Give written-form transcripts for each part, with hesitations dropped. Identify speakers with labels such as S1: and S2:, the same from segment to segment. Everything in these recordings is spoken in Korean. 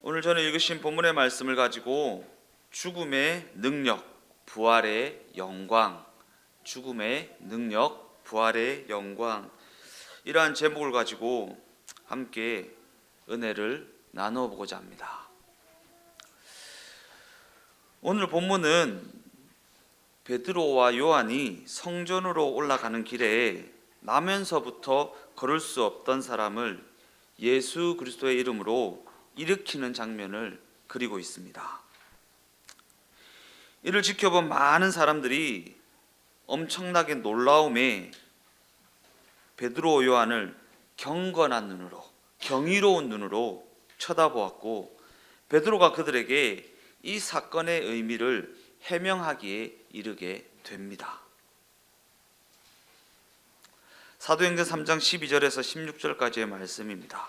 S1: 오늘 저는 읽으신 본문의 말씀을 가지고 죽음의 능력, 부활의 영광, 죽음의 능력, 부활의 영광, 이러한 제목을 가지고 함께 은혜를 나누어 보고자 합니다. 오늘 본문은 베드로와 요한이 성전으로 올라가는 길에 나면서부터 걸을 수 없던 사람을 예수 그리스도의 이름으로 일으키는 장면을 그리고 있습니다. 이를 지켜본 많은 사람들이 엄청나게 놀라움에 베드로 요한을 경건한 눈으로, 경이로운 눈으로 쳐다보았고, 베드로가 그들에게 이 사건의 의미를 해명하기에 이르게 됩니다. 사도행전 3장 12절에서 16절까지의 말씀입니다.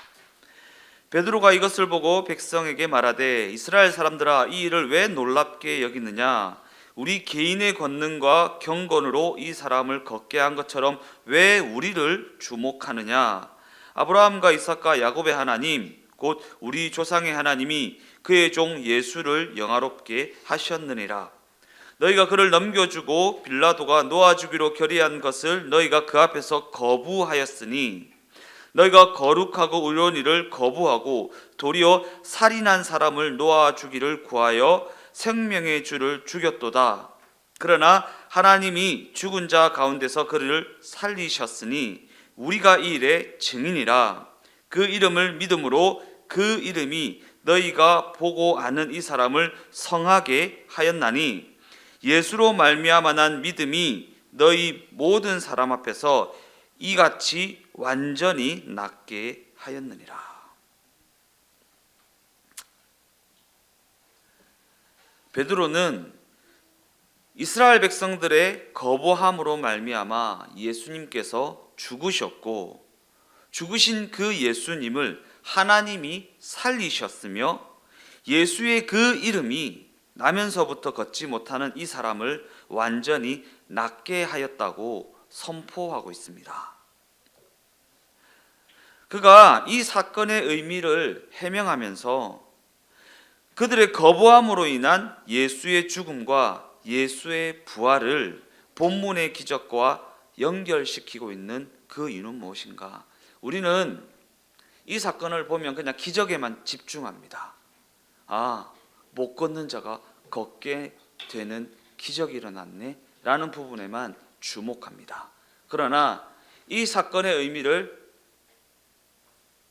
S1: 베드로가 이것을 보고 백성에게 말하되, 이스라엘 사람들아, 이 일을 왜 놀랍게 여기느냐? 우리 개인의 권능과 경건으로 이 사람을 걷게 한 것처럼 왜 우리를 주목하느냐? 아브라함과 이삭과 야곱의 하나님, 곧 우리 조상의 하나님이 그의 종 예수를 영화롭게 하셨느니라. 너희가 그를 넘겨주고 빌라도가 놓아주기로 결의한 것을 너희가 그 앞에서 거부하였으니, 너희가 거룩하고 의로운 일을 거부하고 도리어 살인한 사람을 놓아주기를 구하여 생명의 주를 죽였도다. 그러나 하나님이 죽은 자 가운데서 그를 살리셨으니 우리가 이 일의 증인이라. 그 이름을 믿음으로 그 이름이 너희가 보고 아는 이 사람을 성하게 하였나니, 예수로 말미암아 난 믿음이 너희 모든 사람 앞에서 이같이 완전히 낫게 하였느니라. 베드로는 이스라엘 백성들의 거부함으로 말미암아 예수님께서 죽으셨고, 죽으신 그 예수님을 하나님이 살리셨으며, 예수의 그 이름이 나면서부터 걷지 못하는 이 사람을 완전히 낫게 하였다고 선포하고 있습니다. 그가 이 사건의 의미를 해명하면서 그들의 거부함으로 인한 예수의 죽음과 예수의 부활을 본문의 기적과 연결시키고 있는 그 이유는 무엇인가? 우리는 이 사건을 보면 그냥 기적에만 집중합니다. 못 걷는 자가 걷게 되는 기적이 일어났네 라는 부분에만 주목합니다. 그러나 이 사건의 의미를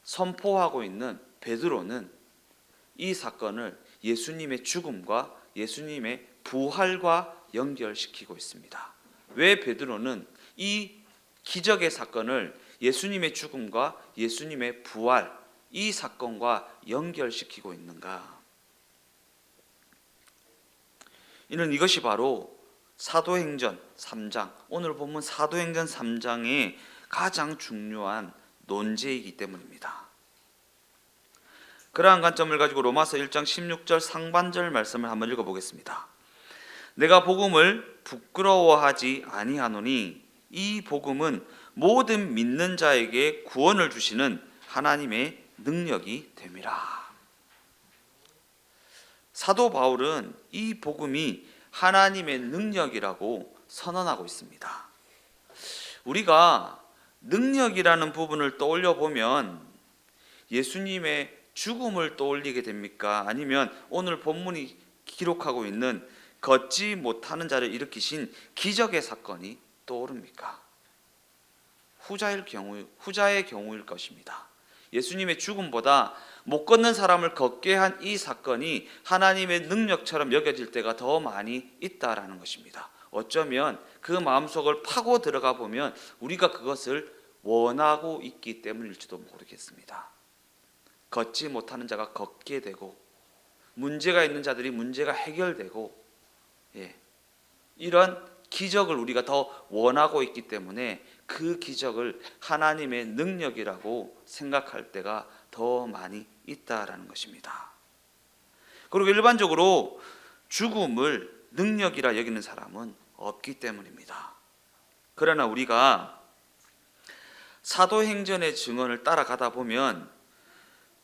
S1: 선포하고 있는 베드로는 이 사건을 예수님의 죽음과 예수님의 부활과 연결시키고 있습니다. 왜 베드로는 이 기적의 사건을 예수님의 죽음과 예수님의 부활, 이 사건과 연결시키고 있는가? 이는 이것이 바로 사도행전 3장, 오늘 본문 사도행전 3장의 가장 중요한 논제이기 때문입니다. 그러한 관점을 가지고 로마서 1장 16절 상반절 말씀을 한번 읽어보겠습니다. 내가 복음을 부끄러워하지 아니하노니 이 복음은 모든 믿는 자에게 구원을 주시는 하나님의 능력이 됨이라. 사도 바울은 이 복음이 하나님의 능력이라고 선언하고 있습니다. 우리가 능력이라는 부분을 떠올려 보면 예수님의 죽음을 떠올리게 됩니까? 아니면 오늘 본문이 기록하고 있는 걷지 못하는 자를 일으키신 기적의 사건이 떠오릅니까? 후자의 경우일 것입니다. 예수님의 죽음보다 못 걷는 사람을 걷게 한 이 사건이 하나님의 능력처럼 여겨질 때가 더 많이 있다라는 것입니다. 어쩌면 그 마음속을 파고 들어가 보면 우리가 그것을 원하고 있기 때문일지도 모르겠습니다. 걷지 못하는 자가 걷게 되고, 문제가 있는 자들이 문제가 해결되고, 이런 기적을 우리가 더 원하고 있기 때문에 그 기적을 하나님의 능력이라고 생각할 때가 더 많이 있다라는 것입니다. 그리고 일반적으로 죽음을 능력이라 여기는 사람은 없기 때문입니다. 그러나 우리가 사도행전의 증언을 따라가다 보면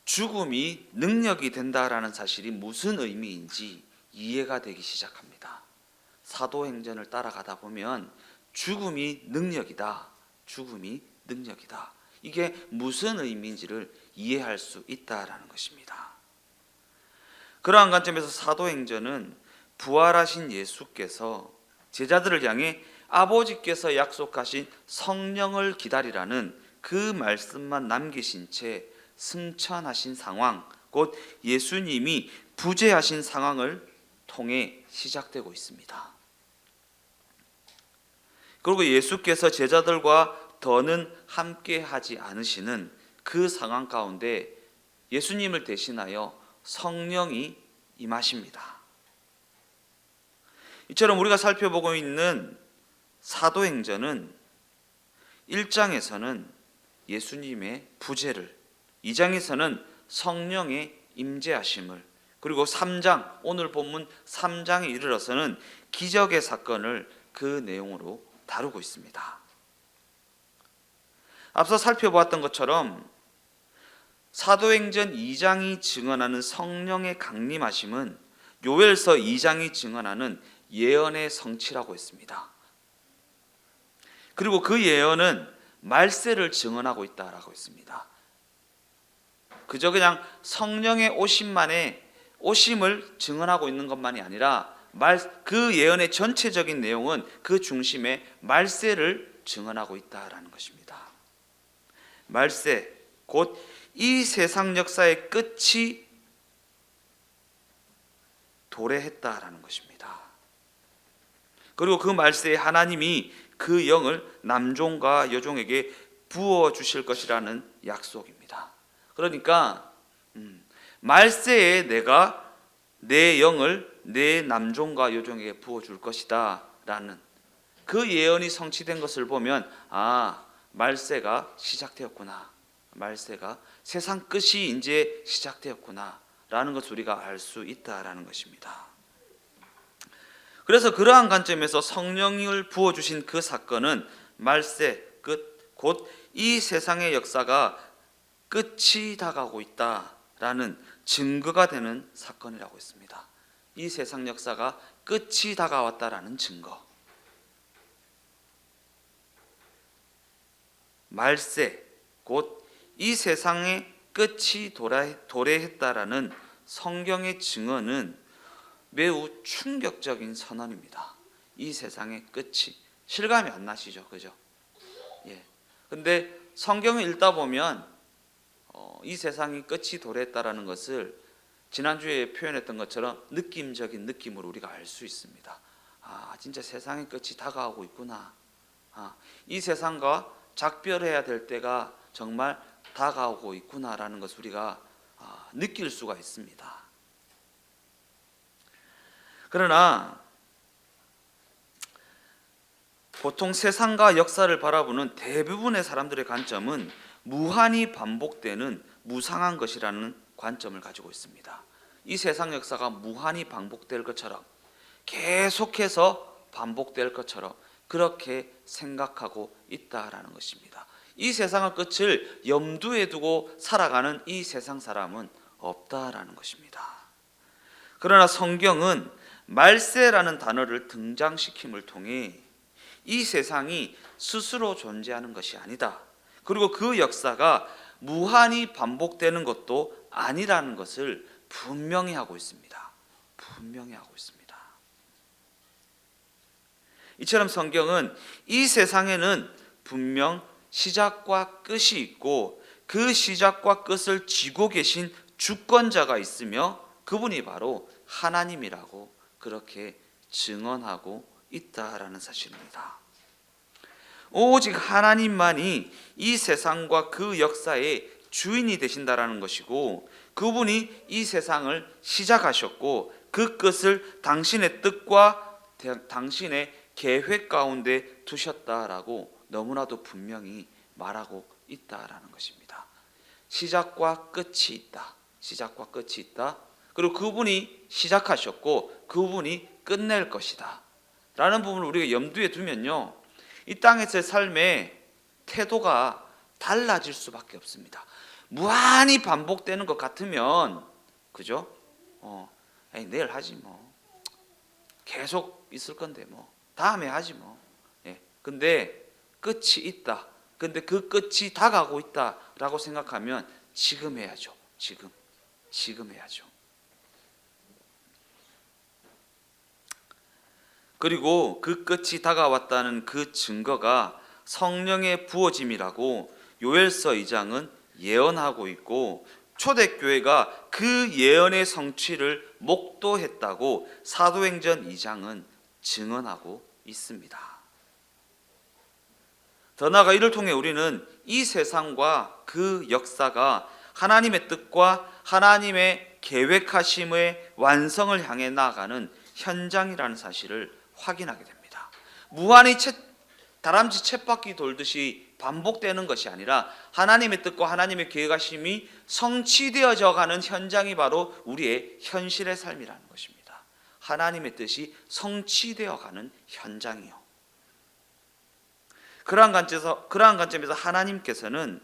S1: 죽음이 능력이 된다라는 사실이 무슨 의미인지 이해가 되기 시작합니다. 사도행전을 따라가다 보면 죽음이 능력이다. 죽음이 능력이다. 이게 무슨 의미인지를 이해할 수 있다라는 것입니다. 그러한 관점에서 사도행전은 부활하신 예수께서 제자들을 향해 아버지께서 약속하신 성령을 기다리라는 그 말씀만 남기신 채 승천하신 상황, 곧 예수님이 부재하신 상황을 통해 시작되고 있습니다. 그리고 예수께서 제자들과 더는 함께하지 않으시는 그 상황 가운데 예수님을 대신하여 성령이 임하십니다. 이처럼 우리가 살펴보고 있는 사도행전은 1장에서는 예수님의 부재를, 2장에서는 성령의 임재하심을, 그리고 3장, 오늘 본문 3장에 이르러서는 기적의 사건을 그 내용으로 다루고 있습니다. 앞서 살펴보았던 것처럼 사도행전 2장이 증언하는 성령의 강림하심은 요엘서 2장이 증언하는 예언의 성취라고 했습니다. 그리고 그 예언은 말세를 증언하고 있다라고 했습니다. 그저 그냥 성령의 오심을 증언하고 있는 것만이 아니라 그 예언의 전체적인 내용은 그 중심에 말세를 증언하고 있다라는 것입니다. 말세, 곧 이 세상 역사의 끝이 도래했다라는 것입니다. 그리고 그 말세에 하나님이 그 영을 남종과 여종에게 부어 주실 것이라는 약속입니다. 그러니까 말세에 내가 내 영을 내 남종과 여종에게 부어 줄 것이다 라는 그 예언이 성취된 것을 보면 말세가 시작되었구나, 말세가 세상 끝이 이제 시작되었구나 라는 것을 우리가 알 수 있다라는 것입니다. 그래서 그러한 관점에서 성령을 부어주신 그 사건은 말세 끝, 곧 이 세상의 역사가 끝이 다가오고 있다라는 증거가 되는 사건이라고 했습니다. 이 세상 역사가 끝이 다가왔다라는 증거. 말세, 곧 이 세상의 끝이 도래했다라는 성경의 증언은 매우 충격적인 선언입니다. 이 세상의 끝이 실감이 안 나시죠, 그죠? 예. 근데 성경을 읽다 보면 이 세상이 끝이 도래했다라는 것을 지난주에 표현했던 것처럼 느낌적인 느낌으로 우리가 알 수 있습니다. 진짜 세상의 끝이 다가오고 있구나. 이 세상과 작별해야 될 때가 정말 다가오고 있구나라는 것을 우리가 느낄 수가 있습니다. 그러나 보통 세상과 역사를 바라보는 대부분의 사람들의 관점은 무한히 반복되는 무상한 것이라는 관점을 가지고 있습니다. 이 세상 역사가 무한히 반복될 것처럼, 계속해서 반복될 것처럼 그렇게 생각하고 있다라는 것입니다. 이 세상의 끝을 염두에 두고 살아가는 이 세상 사람은 없다라는 것입니다. 그러나 성경은 말세라는 단어를 등장시킴을 통해 이 세상이 스스로 존재하는 것이 아니다, 그리고 그 역사가 무한히 반복되는 것도 아니라는 것을 분명히 하고 있습니다. 분명히 하고 있습니다. 이처럼 성경은 이 세상에는 분명 시작과 끝이 있고 그 시작과 끝을 쥐고 계신 주권자가 있으며 그분이 바로 하나님이라고 그렇게 증언하고 있다라는 사실입니다. 오직 하나님만이 이 세상과 그 역사의 주인이 되신다라는 것이고, 그분이 이 세상을 시작하셨고 그 끝을 당신의 뜻과 당신의 계획 가운데 두셨다라고 너무나도 분명히 말하고 있다라는 것입니다. 시작과 끝이 있다. 시작과 끝이 있다. 그리고 그분이 시작하셨고 그분이 끝낼 것이다 라는 부분을 우리가 염두에 두면요, 이 땅에서의 삶의 태도가 달라질 수밖에 없습니다. 무한히 반복되는 것 같으면, 그죠? 에이, 내일 하지 뭐, 계속 있을 건데 뭐, 다음에 하지 뭐. 예. 근데 끝이 있다. 근데 그 끝이 다가오고 있다라고 생각하면 지금 해야죠. 지금 해야죠. 그리고 그 끝이 다가왔다는 그 증거가 성령의 부어짐이라고 요엘서 2장은 예언하고 있고, 초대교회가 그 예언의 성취를 목도했다고 사도행전 2장은 증언하고 있습니다. 더 나아가 이를 통해 우리는 이 세상과 그 역사가 하나님의 뜻과 하나님의 계획하심의 완성을 향해 나아가는 현장이라는 사실을 확인하게 됩니다. 무한히 다람쥐 쳇바퀴 돌듯이 반복되는 것이 아니라 하나님의 뜻과 하나님의 계획하심이 성취되어져 가는 현장이 바로 우리의 현실의 삶이라는 것입니다. 하나님의 뜻이 성취되어 가는 현장이요. 그러한 관점에서 하나님께서는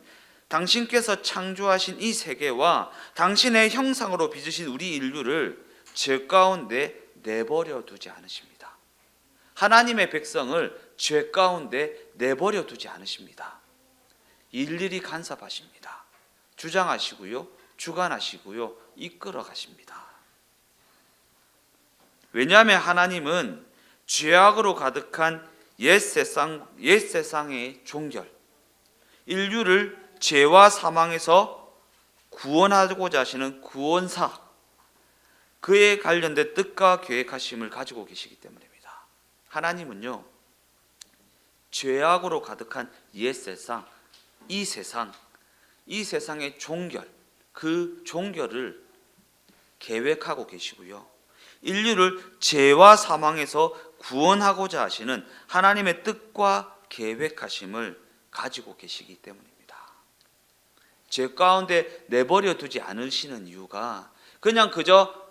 S1: 당신께서 창조하신 이 세계와 당신의 형상으로 빚으신 우리 인류를 죄 가운데 내버려 두지 않으십니다. 하나님의 백성을 죄 가운데 내버려 두지 않으십니다. 일일이 간섭하십니다. 주장하시고요, 주관하시고요, 이끌어 가십니다. 왜냐하면 하나님은 죄악으로 가득한 옛 세상의 종결, 인류를 죄와 사망에서 구원하고자 하시는 구원사, 그에 관련된 뜻과 계획하심을 가지고 계시기 때문입니다. 하나님은요, 죄악으로 가득한 옛 세상, 이 세상의 종결, 그 종결을 계획하고 계시고요, 인류를 죄와 사망에서 구원하고자 하시는 하나님의 뜻과 계획하심을 가지고 계시기 때문입니다. 죄 가운데 내버려 두지 않으시는 이유가 그냥 그저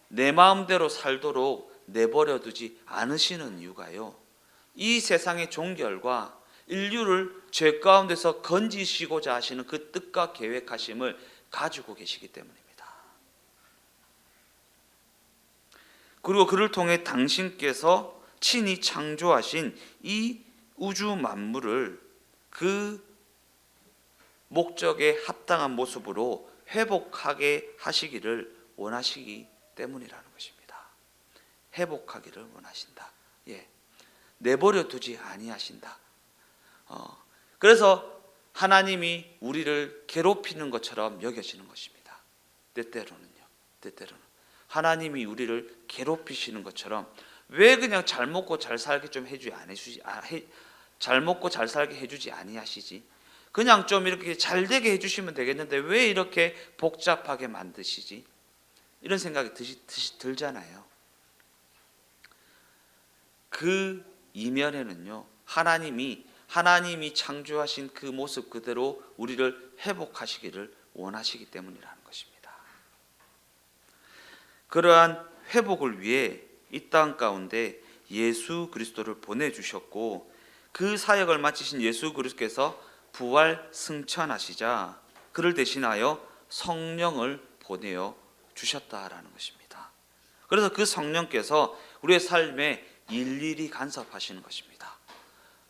S1: 내 마음대로 살도록 내버려 두지 않으시는 이유가요, 이 세상의 종결과 인류를 죄 가운데서 건지시고자 하시는 그 뜻과 계획하심을 가지고 계시기 때문입니다. 그리고 그를 통해 당신께서 친히 창조하신 이 우주 만물을 그 목적에 합당한 모습으로 회복하게 하시기를 원하시기 때문이라는 것입니다. 회복하기를 원하신다. 예, 내버려 두지 아니하신다. 그래서 하나님이 우리를 괴롭히는 것처럼 여겨지는 것입니다. 때때로는 하나님이 우리를 괴롭히시는 것처럼, 왜 그냥 잘 먹고 잘 살게 좀 잘 먹고 잘 살게 해주지 아니하시지? 그냥 좀 이렇게 잘 되게 해주시면 되겠는데 왜 이렇게 복잡하게 만드시지? 이런 생각이 들잖아요. 그 이면에는요, 하나님이 창조하신 그 모습 그대로 우리를 회복하시기를 원하시기 때문이라는 것입니다. 그러한 회복을 위해 이 땅 가운데 예수 그리스도를 보내주셨고, 그 사역을 마치신 예수 그리스도께서 부활 승천하시자 그를 대신하여 성령을 보내어 주셨다라는 것입니다. 그래서 그 성령께서 우리의 삶에 일일이 간섭하시는 것입니다.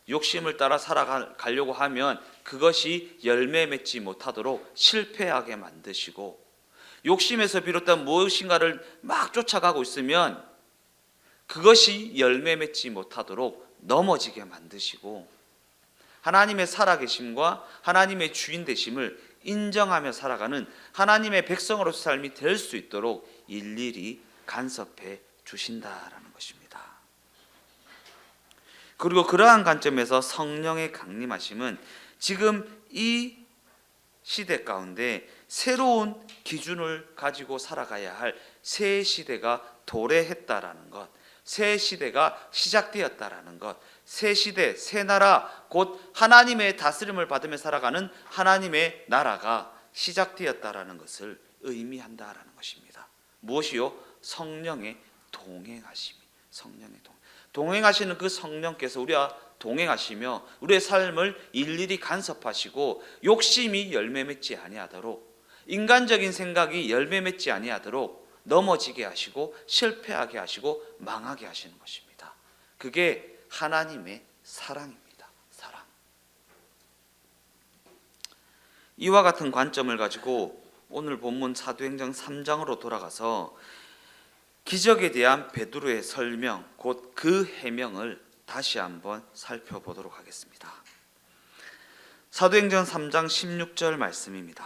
S1: 욕심을 따라 살아가려고 하면 그것이 열매 맺지 못하도록 실패하게 만드시고, 욕심에서 비롯된 무엇인가를 막 쫓아가고 있으면 그것이 열매 맺지 못하도록 넘어지게 만드시고, 하나님의 살아계심과 하나님의 주인 되심을 인정하며 살아가는 하나님의 백성으로서 삶이 될 수 있도록 일일이 간섭해 주신다라는 것입니다. 그리고 그러한 관점에서 성령의 강림하심은 지금 이 시대 가운데 새로운 기준을 가지고 살아가야 할 새 시대가 도래했다라는 것, 새 시대가 시작되었다라는 것, 새 시대, 새 나라, 곧 하나님의 다스림을 받으며 살아가는 하나님의 나라가 시작되었다라는 것을 의미한다라는 것입니다. 무엇이요? 성령의 동행하심이, 성령의 동행. 동행하시는 그 성령께서 우리와 동행하시며 우리의 삶을 일일이 간섭하시고 욕심이 열매 맺지 아니하도록, 인간적인 생각이 열매 맺지 아니하도록 넘어지게 하시고 실패하게 하시고 망하게 하시는 것입니다. 그게 하나님의 사랑입니다. 사랑. 이와 같은 관점을 가지고 오늘 본문 사도행전 3장으로 돌아가서 기적에 대한 베드로의 설명, 곧 그 해명을 다시 한번 살펴보도록 하겠습니다. 사도행전 3장 16절 말씀입니다.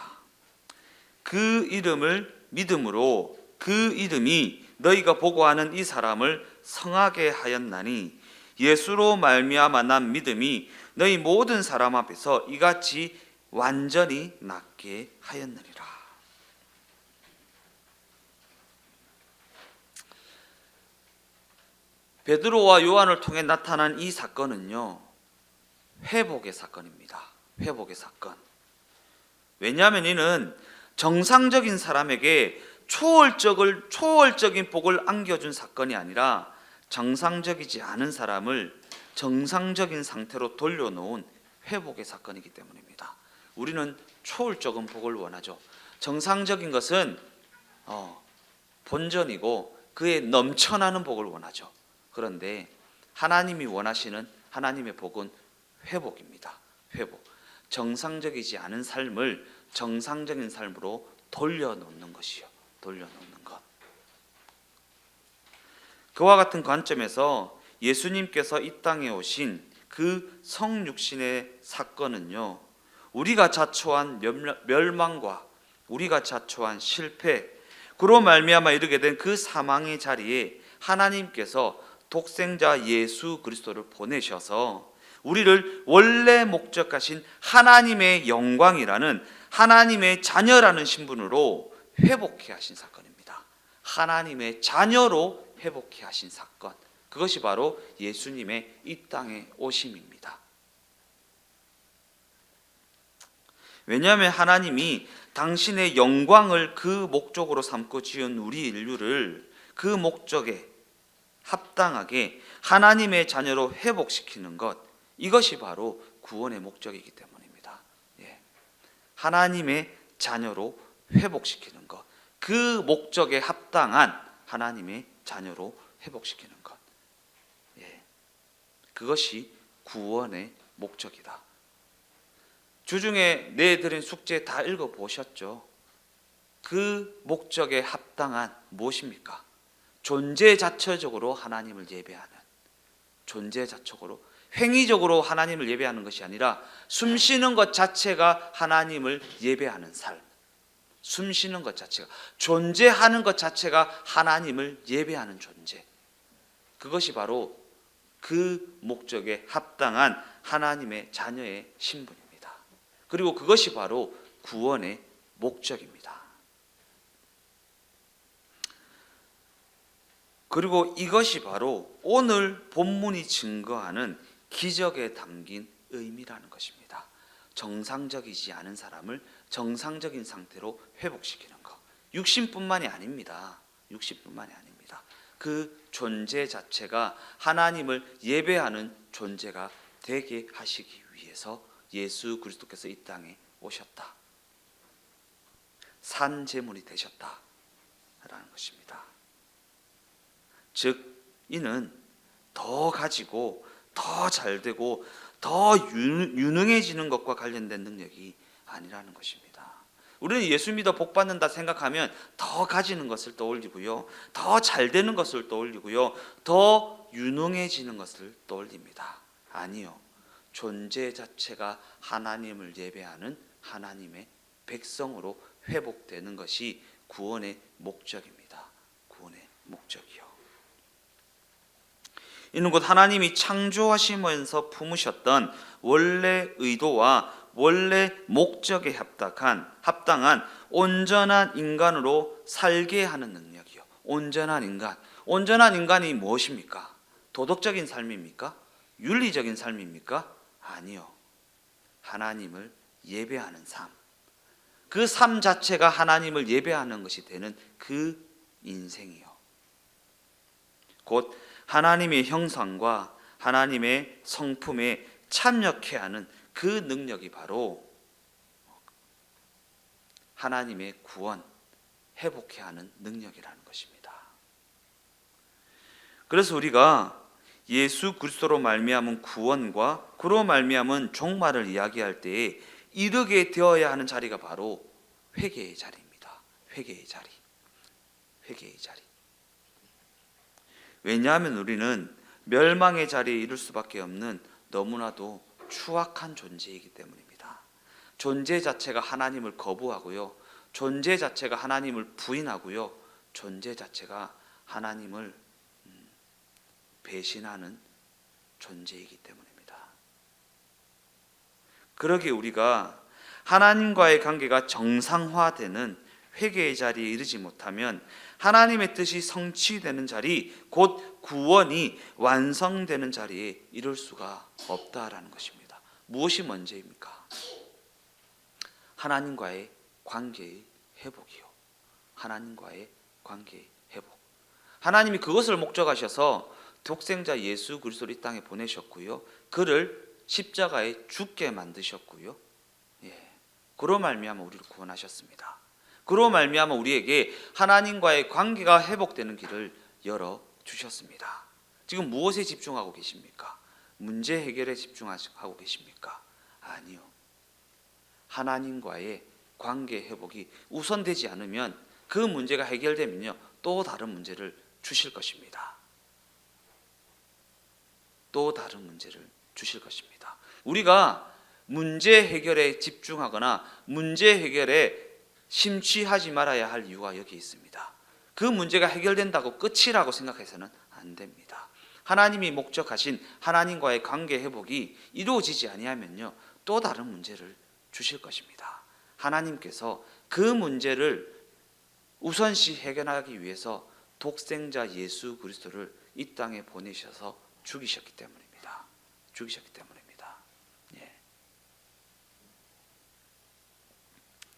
S1: 그 이름을 믿음으로 그 이름이 너희가 보고하는 이 사람을 성하게 하였나니 예수로 말미암아 난 믿음이 너희 모든 사람 앞에서 이같이 완전히 낫게 하였느니라. 베드로와 요한을 통해 나타난 이 사건은요, 회복의 사건입니다. 회복의 사건. 왜냐하면 이는 정상적인 사람에게 초월적인 복을 안겨준 사건이 아니라 정상적이지 않은 사람을 정상적인 상태로 돌려놓은 회복의 사건이기 때문입니다. 우리는 초월적인 복을 원하죠. 정상적인 것은 본전이고 그에 넘쳐나는 복을 원하죠. 그런데 하나님이 원하시는 하나님의 복은 회복입니다. 회복. 정상적이지 않은 삶을 정상적인 삶으로 돌려놓는 것이요. 돌려놓는 것. 그와 같은 관점에서 예수님께서 이 땅에 오신 그 성육신의 사건은요, 우리가 자초한 멸망과 우리가 자초한 실패, 그로 말미암아 이르게 된 그 사망의 자리에 하나님께서 독생자 예수 그리스도를 보내셔서 우리를 원래 목적하신 하나님의 영광이라는 하나님의 자녀라는 신분으로 회복해 하신 사건입니다. 하나님의 자녀로 회복해 하신 사건, 그것이 바로 예수님의 이 땅에 오심입니다. 왜냐하면 하나님이 당신의 영광을 그 목적으로 삼고 지은 우리 인류를 그 목적에 합당하게 하나님의 자녀로 회복시키는 것, 이것이 바로 구원의 목적이기 때문입니다. 하나님의 자녀로 회복시키는 것, 그 목적에 합당한 하나님의 자녀로 회복시키는 것, 그것이 구원의 목적이다. 주중에 내드린 숙제 다 읽어보셨죠? 그 목적에 합당한 무엇입니까? 존재 자체적으로 하나님을 예배하는, 존재 자체적으로 행위적으로 하나님을 예배하는 것이 아니라 숨쉬는 것 자체가 하나님을 예배하는 삶, 숨쉬는 것 자체가, 존재하는 것 자체가 하나님을 예배하는 존재, 그것이 바로 그 목적에 합당한 하나님의 자녀의 신분입니다. 그리고 그것이 바로 구원의 목적입니다. 그리고 이것이 바로 오늘 본문이 증거하는 기적에 담긴 의미라는 것입니다. 정상적이지 않은 사람을 정상적인 상태로 회복시키는 것. 육신뿐만이 아닙니다. 육신뿐만이 아닙니다. 그 존재 자체가 하나님을 예배하는 존재가 되게 하시기 위해서 예수 그리스도께서 이 땅에 오셨다. 산 제물이 되셨다라는 것입니다. 즉 이는 더 가지고 더 잘되고 더 유능해지는 것과 관련된 능력이 아니라는 것입니다. 우리는 예수 믿어 복 받는다 생각하면 더 가지는 것을 떠올리고요, 더 잘되는 것을 떠올리고요, 더 유능해지는 것을 떠올립니다. 아니요, 존재 자체가 하나님을 예배하는 하나님의 백성으로 회복되는 것이 구원의 목적입니다. 구원의 목적이요. 이는 곧 하나님이 창조하시면서 품으셨던 원래 의도와 원래 목적에 합당한 온전한 인간으로 살게 하는 능력이요. 온전한 인간. 온전한 인간이 무엇입니까? 도덕적인 삶입니까? 윤리적인 삶입니까? 아니요. 하나님을 예배하는 삶. 그 삶 자체가 하나님을 예배하는 것이 되는 그 인생이요. 곧 하나님의 형상과 하나님의 성품에 참여케 하는 그 능력이 바로 하나님의 구원, 회복케 하는 능력이라는 것입니다. 그래서 우리가 예수 그리스도로 말미암은 구원과 그로 말미암은 종말을 이야기할 때에 이르게 되어야 하는 자리가 바로 회개의 자리입니다. 회개의 자리. 회개의 자리. 왜냐하면 우리는 멸망의 자리에 이를 수밖에 없는 너무나도 추악한 존재이기 때문입니다. 존재 자체가 하나님을 거부하고요. 존재 자체가 하나님을 부인하고요. 존재 자체가 하나님을 배신하는 존재이기 때문입니다. 그러기에 우리가 하나님과의 관계가 정상화되는 회개의 자리에 이르지 못하면 하나님의 뜻이 성취되는 자리, 곧 구원이 완성되는 자리에 이를 수가 없다라는 것입니다. 무엇이 먼저입니까? 하나님과의 관계의 회복이요. 하나님과의 관계의 회복. 하나님이 그것을 목적하셔서 독생자 예수 그리스도를 이 땅에 보내셨고요. 그를 십자가에 죽게 만드셨고요. 그로 말미암아 우리를 구원하셨습니다. 그로 말미암아 우리에게 하나님과의 관계가 회복되는 길을 열어 주셨습니다. 지금 무엇에 집중하고 계십니까? 문제 해결에 집중하고 계십니까? 아니요. 하나님과의 관계 회복이 우선되지 않으면 그 문제가 해결되면요, 또 다른 문제를 주실 것입니다. 또 다른 문제를 주실 것입니다. 우리가 문제 해결에 집중하거나 문제 해결에 심취하지 말아야 할 이유가 여기 있습니다. 그 문제가 해결된다고 끝이라고 생각해서는 안 됩니다. 하나님이 목적하신 하나님과의 관계 회복이 이루어지지 아니하면요, 또 다른 문제를 주실 것입니다. 하나님께서 그 문제를 우선시 해결하기 위해서 독생자 예수 그리스도를 이 땅에 보내셔서 죽이셨기 때문입니다. 죽이셨기 때문입니다.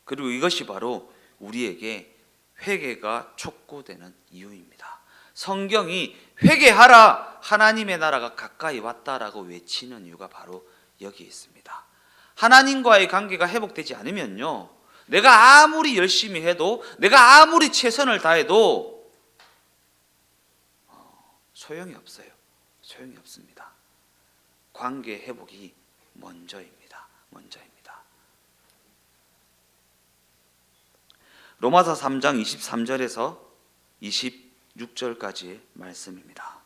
S1: 그리고 이것이 바로 우리에게 회개가 촉구되는 이유입니다. 성경이 회개하라, 하나님의 나라가 가까이 왔다라고 외치는 이유가 바로 여기 있습니다. 하나님과의 관계가 회복되지 않으면요, 내가 아무리 열심히 해도, 내가 아무리 최선을 다해도 소용이 없어요. 소용이 없습니다. 관계 회복이 먼저입니다. 먼저입니다. 로마서 3장 23절에서 26절까지의 말씀입니다.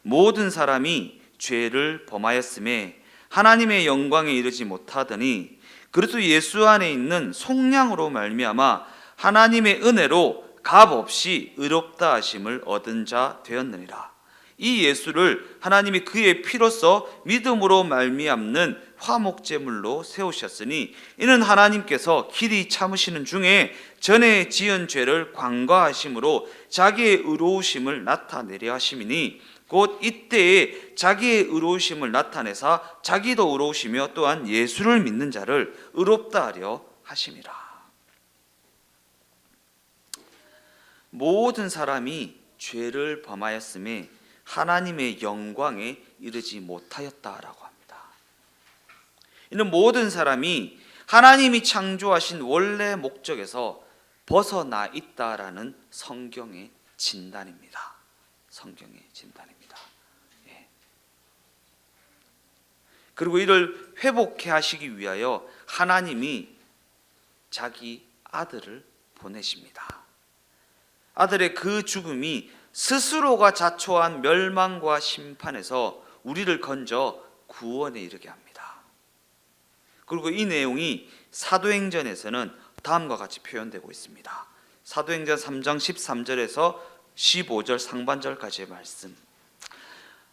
S1: 모든 사람이 죄를 범하였음에 하나님의 영광에 이르지 못하더니 그리스도 예수 안에 있는 속량으로 말미암아 하나님의 은혜로 값없이 의롭다 하심을 얻은 자 되었느니라. 이 예수를 하나님이 그의 피로써 믿음으로 말미암는 화목제물로 세우셨으니 이는 하나님께서 길이 참으시는 중에 전에 지은 죄를 관과하심으로 자기의 의로우심을 나타내려 하심이니 곧 이때에 자기의 의로우심을 나타내사 자기도 의로우시며 또한 예수를 믿는 자를 의롭다 하려 하심이라. 모든 사람이 죄를 범하였음에 하나님의 영광에 이르지 못하였다라고 합니다. 이는 모든 사람이 하나님이 창조하신 원래 목적에서 벗어나 있다라는 성경의 진단입니다. 성경의 진단입니다. 그리고 이를 회복해 하시기 위하여 하나님이 자기 아들을 보내십니다. 아들의 그 죽음이 스스로가 자초한 멸망과 심판에서 우리를 건져 구원에 이르게 합니다. 그리고 이 내용이 사도행전에서는 다음과 같이 표현되고 있습니다. 사도행전 3장 13절에서 15절 상반절까지의 말씀.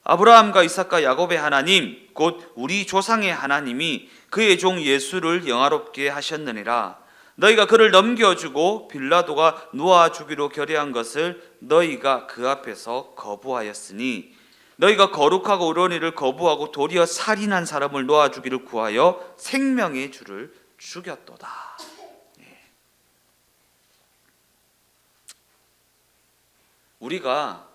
S1: 아브라함과 이삭과 야곱의 하나님 곧 우리 조상의 하나님이 그의 종 예수를 영화롭게 하셨느니라. 너희가 그를 넘겨주고 빌라도가 놓아주기로 결의한 것을 너희가 그 앞에서 거부하였으니 너희가 거룩하고 의로운 일을 거부하고 도리어 살인한 사람을 놓아주기를 구하여 생명의 주를 죽였도다. 우리가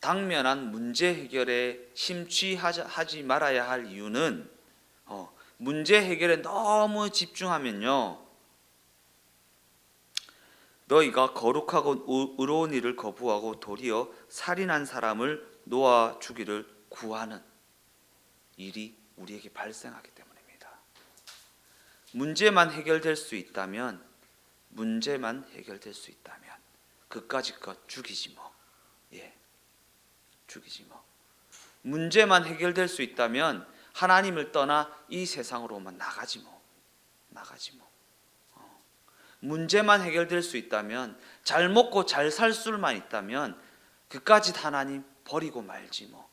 S1: 당면한 문제 해결에 심취하지 말아야 할 이유는 문제 해결에 너무 집중하면요, 너희가 거룩하고 의로운 일을 거부하고 도리어 살인한 사람을 놓아 주기를 구하는 일이 우리에게 발생하기 때문입니다. 문제만 해결될 수 있다면 그까짓 것 죽이지 뭐. 죽이지 뭐. 문제만 해결될 수 있다면 하나님을 떠나 이 세상으로만 나가지 뭐. 문제만 해결될 수 있다면, 잘 먹고 잘 살 수만 있다면 그까짓 하나님 버리고 말지 뭐.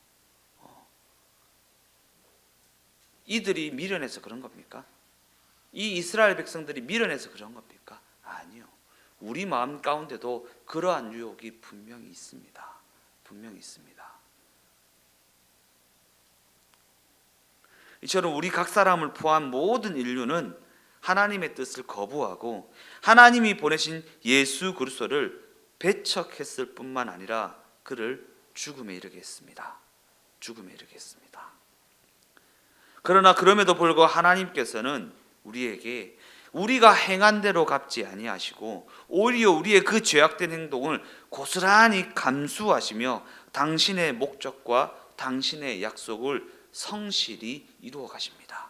S1: 이들이 미련해서 그런 겁니까? 이 이스라엘 백성들이 미련해서 그런 겁니까? 아니요. 우리 마음 가운데도 그러한 유혹이 분명히 있습니다. 이처럼 우리 각 사람을 포함한 모든 인류는 하나님의 뜻을 거부하고 하나님이 보내신 예수 그리스도를 배척했을 뿐만 아니라 그를 죽음에 이르게 했습니다. 그러나 그럼에도 불구하고 하나님께서는 우리에게 우리가 행한 대로 갚지 아니하시고 오히려 우리의 그 죄악된 행동을 고스란히 감수하시며 당신의 목적과 당신의 약속을 성실히 이루어 가십니다.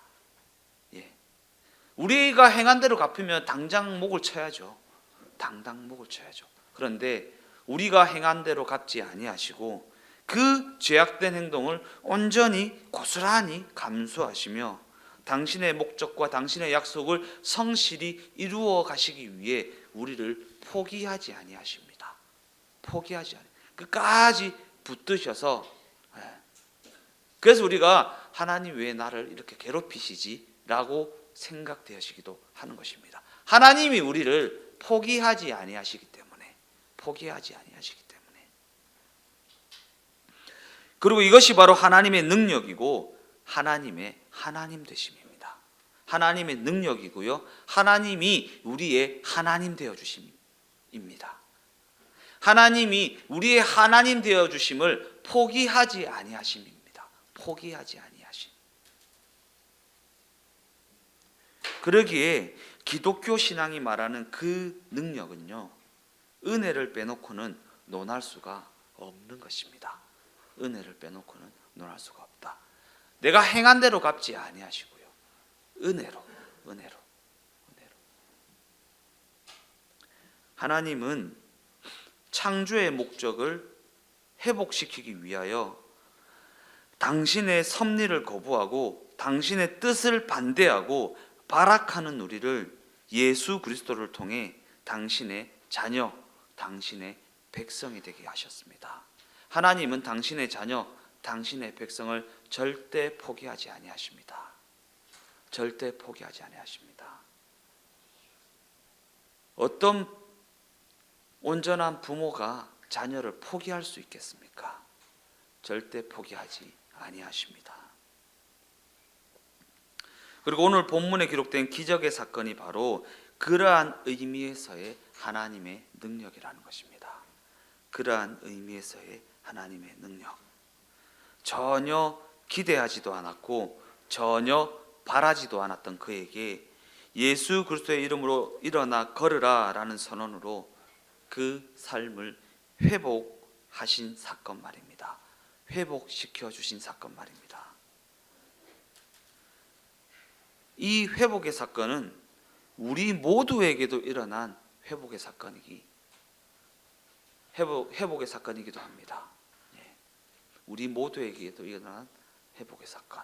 S1: 우리가 행한 대로 갚으면 당장 목을 쳐야죠. 그런데 우리가 행한 대로 갚지 아니하시고 그 죄악된 행동을 온전히 고스란히 감수하시며 당신의 목적과 당신의 약속을 성실히 이루어 가시기 위해 우리를 포기하지 아니하십니다. 끝까지 붙드셔서, 그래서 우리가 하나님 왜 나를 이렇게 괴롭히시지? 라고 생각되시기도 하는 것입니다. 하나님이 우리를 포기하지 아니하시기 때문에. 그리고 이것이 바로 하나님의 능력이고 하나님의 하나님 되심입니다. 하나님의 능력이고요, 하나님이 우리의 하나님 되어 주심입니다. 하나님이 우리의 하나님 되어 주심을 포기하지 아니하심입니다. 그러기에 기독교 신앙이 말하는 그 능력은요, 은혜를 빼놓고는 논할 수가 없는 것입니다. 내가 행한 대로 갚지 아니하시고요, 은혜로. 하나님은 창조의 목적을 회복시키기 위하여 당신의 섭리를 거부하고 당신의 뜻을 반대하고 발악하는 우리를 예수 그리스도를 통해 당신의 자녀, 당신의 백성이 되게 하셨습니다. 하나님은 당신의 자녀, 당신의 백성을 절대 포기하지 아니하십니다. 어떤 온전한 부모가 자녀를 포기할 수 있겠습니까? 절대 포기하지 아니하십니다. 그리고 오늘 본문에 기록된 기적의 사건이 바로 그러한 의미에서의 하나님의 능력이라는 것입니다. 전혀 기대하지도 않았고 전혀 바라지도 않았던 그에게 예수 그리스도의 이름으로 일어나 걸으라 라는 선언으로 그 삶을 회복하신 사건 말입니다. 회복시켜 주신 사건 말입니다. 이 회복의 사건은 우리 모두에게도 일어난 회복의 사건이기도 합니다. 우리 모두에게도 일어난 회복의 사건.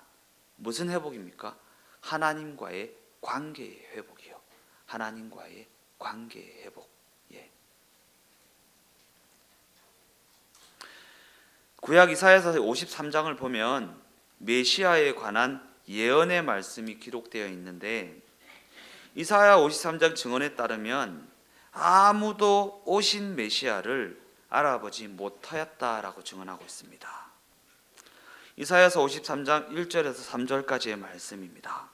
S1: 무슨 회복입니까? 하나님과의 관계의 회복이요. 하나님과의 관계의 회복. 구약 이사야서 53장을 보면 메시아에 관한 예언의 말씀이 기록되어 있는데, 이사야 53장 증언에 따르면 아무도 오신 메시아를 알아보지 못하였다라고 증언하고 있습니다. 이사야서 53장 1절에서 3절까지의 말씀입니다.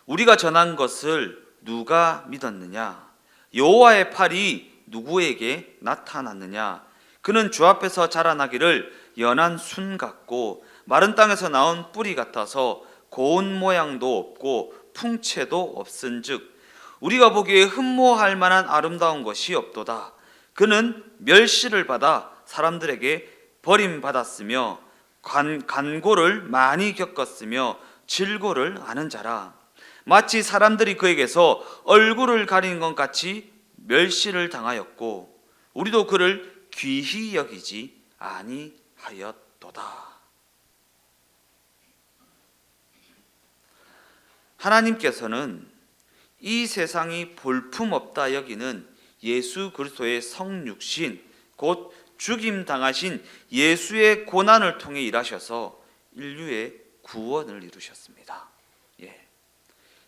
S1: 우리가 전한 것을 누가 믿었느냐? 여호와의 팔이 누구에게 나타났느냐? 그는 주 앞에서 자라나기를 연한 순 같고 마른 땅에서 나온 뿌리 같아서 고운 모양도 없고 풍채도 없은즉 우리가 보기에 흠모할 만한 아름다운 것이 없도다. 그는 멸시를 받아 사람들에게 버림받았으며 간고를 많이 겪었으며 질고를 아는 자라. 마치 사람들이 그에게서 얼굴을 가리는 것 같이 멸시를 당하였고 우리도 그를 귀히 여기지 아니하였도다. 하나님께서는 이 세상이 볼품없다 여기는 예수 그리스도의 성육신 곧 죽임 당하신 예수의 고난을 통해 일하셔서 인류의 구원을 이루셨습니다.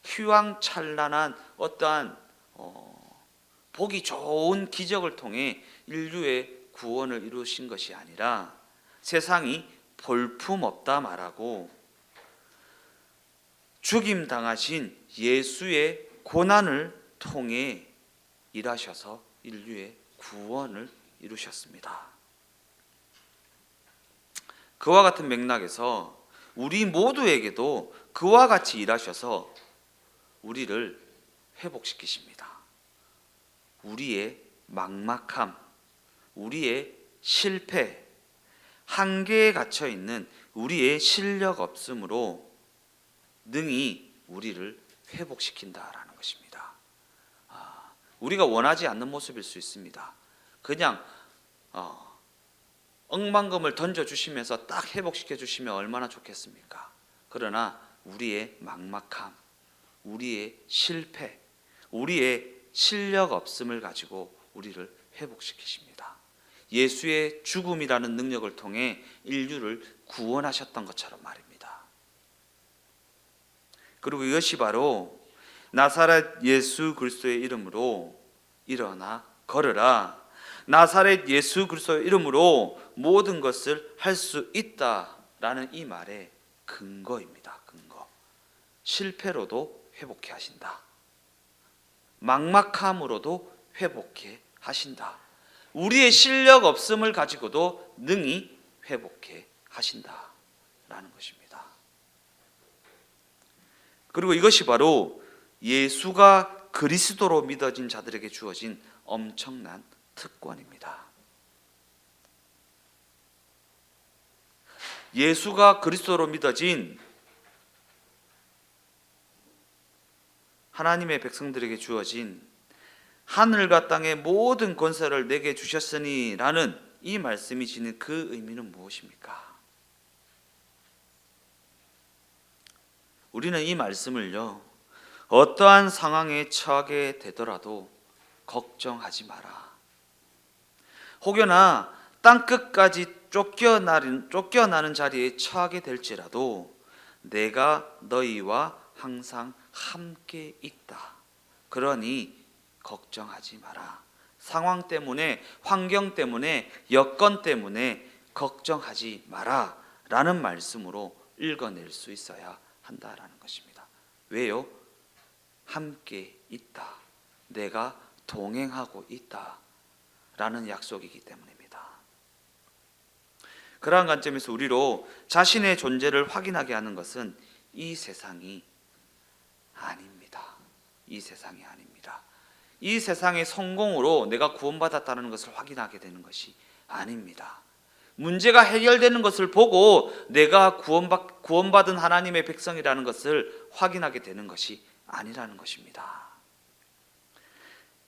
S1: 휘황찬란한 어떠한 보기 좋은 기적을 통해 인류의 구원을 이루신 것이 아니라 세상이 볼품없다 말하고 죽임 당하신 예수의 고난을 통해 일하셔서 인류의 구원을 이루셨습니다. 그와 같은 맥락에서 우리 모두에게도 그와 같이 일하셔서 우리를 회복시키십니다. 우리의 막막함, 우리의 실패, 한계에 갇혀 있는 우리의 실력 없음으로 능히 우리를 회복시킨다라는 것입니다. 우리가 원하지 않는 모습일 수 있습니다. 그냥 억만금을 던져주시면서 딱 회복시켜 주시면 얼마나 좋겠습니까? 그러나 우리의 막막함, 우리의 실패, 우리의 실력 없음을 가지고 우리를 회복시키십니다. 예수의 죽음이라는 능력을 통해 인류를 구원하셨던 것처럼 말입니다. 그리고 이것이 바로 나사렛 예수 그리스도의 이름으로 일어나 걸으라. 나사렛 예수 그리스도의 이름으로 모든 것을 할 수 있다라는 이 말의 근거입니다. 근거. 실패로도 회복해 하신다. 막막함으로도 회복해 하신다. 우리의 실력 없음을 가지고도 능히 회복해 하신다라는 것입니다. 그리고 이것이 바로 예수가 그리스도로 믿어진 자들에게 주어진 엄청난 특권입니다. 예수가 그리스도로 믿어진 하나님의 백성들에게 주어진 하늘과 땅의 모든 권세를 내게 주셨으니 라는 이 말씀이 지닌 그 의미는 무엇입니까? 우리는 이 말씀을요, 어떠한 상황에 처하게 되더라도 걱정하지 마라. 혹여나 땅끝까지 쫓겨나는 자리에 처하게 될지라도 내가 너희와 항상 함께 있다. 그러니 걱정하지 마라. 상황 때문에, 환경 때문에, 여건 때문에 걱정하지 마라 라는 말씀으로 읽어낼 수 있어야 한다라는 것입니다. 왜요? 함께 있다. 내가 동행하고 있다 라는 약속이기 때문입니다. 그러한 관점에서 우리로 자신의 존재를 확인하게 하는 것은 이 세상이 아닙니다. 이 세상이 아닙니다. 이 세상의 성공으로 내가 구원받았다는 것을 확인하게 되는 것이 아닙니다. 문제가 해결되는 것을 보고 내가 구원받은 하나님의 백성이라는 것을 확인하게 되는 것이 아니라는 것입니다.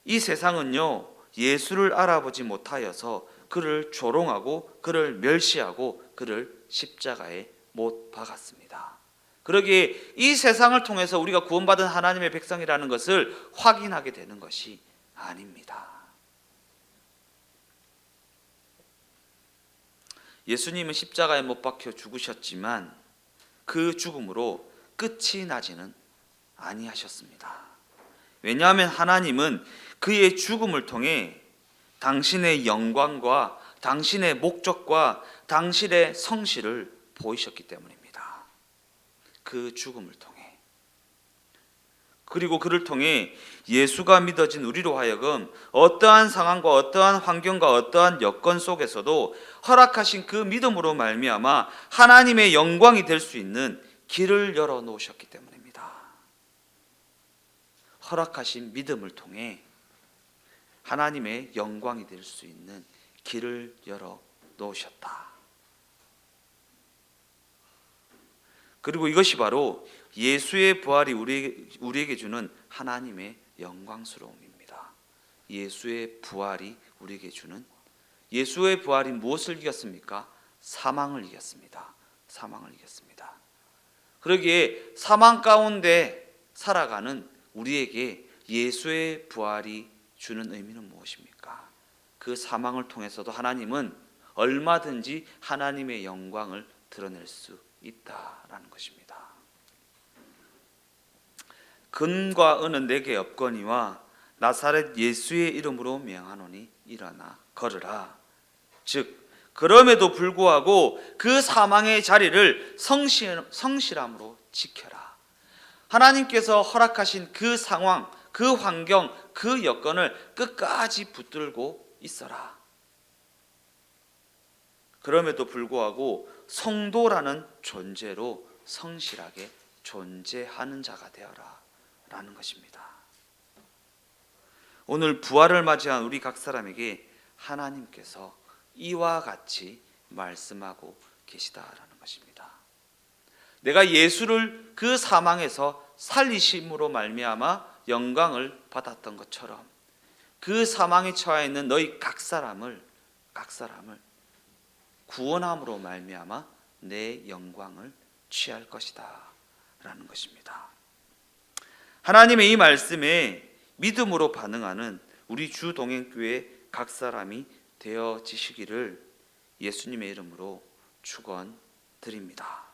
S1: 이 세상은요, 예수를 알아보지 못하여서 그를 조롱하고 그를 멸시하고 그를 십자가에 못 박았습니다. 그러기에 이 세상을 통해서 우리가 구원받은 하나님의 백성이라는 것을 확인하게 되는 것이 아닙니다. 예수님은 십자가에 못 박혀 죽으셨지만 그 죽음으로 끝이 나지는 아니하셨습니다. 왜냐하면 하나님은 그의 죽음을 통해 당신의 영광과 당신의 목적과 당신의 성실을 보이셨기 때문입니다. 그 죽음을 통해 그리고 그를 통해 예수가 믿어진 우리로 하여금 어떠한 상황과 어떠한 환경과 어떠한 여건 속에서도 허락하신 그 믿음으로 말미암아 하나님의 영광이 될 수 있는 길을 열어 놓으셨기 때문입니다. 허락하신 믿음을 통해 하나님의 영광이 될 수 있는 길을 열어 놓으셨다. 그리고 이것이 바로 예수의 부활이 우리에게 주는 하나님의 영광스러움입니다. 예수의 부활이 우리에게 주는, 예수의 부활이 무엇을 이겼습니까? 사망을 이겼습니다. 사망을 이겼습니다. 그러기에 사망 가운데 살아가는 우리에게 예수의 부활이 주는 의미는 무엇입니까? 그 사망을 통해서도 하나님은 얼마든지 하나님의 영광을 드러낼 수 있다라는 것입니다. 금과 은은 내게 없거니와 나사렛 예수의 이름으로 명하노니 일어나 걸으라. 즉 그럼에도 불구하고 그 사망의 자리를 성실함으로 지켜라. 하나님께서 허락하신 그 상황, 그 환경, 그 여건을 끝까지 붙들고 있어라. 그럼에도 불구하고 성도라는 존재로 성실하게 존재하는 자가 되어라 라는 것입니다. 오늘 부활을 맞이한 우리 각 사람에게 하나님께서 이와 같이 말씀하고 계시다라는 것입니다. 내가 예수를 그 사망에서 살리심으로 말미암아 영광을 받았던 것처럼 그 사망에 처해 있는 너희 각 사람을 구원함으로 말미암아 내 영광을 취할 것이다 라는 것입니다. 하나님의 이 말씀에 믿음으로 반응하는 우리 주동행교회 각 사람이 되어지시기를 예수님의 이름으로 축원드립니다.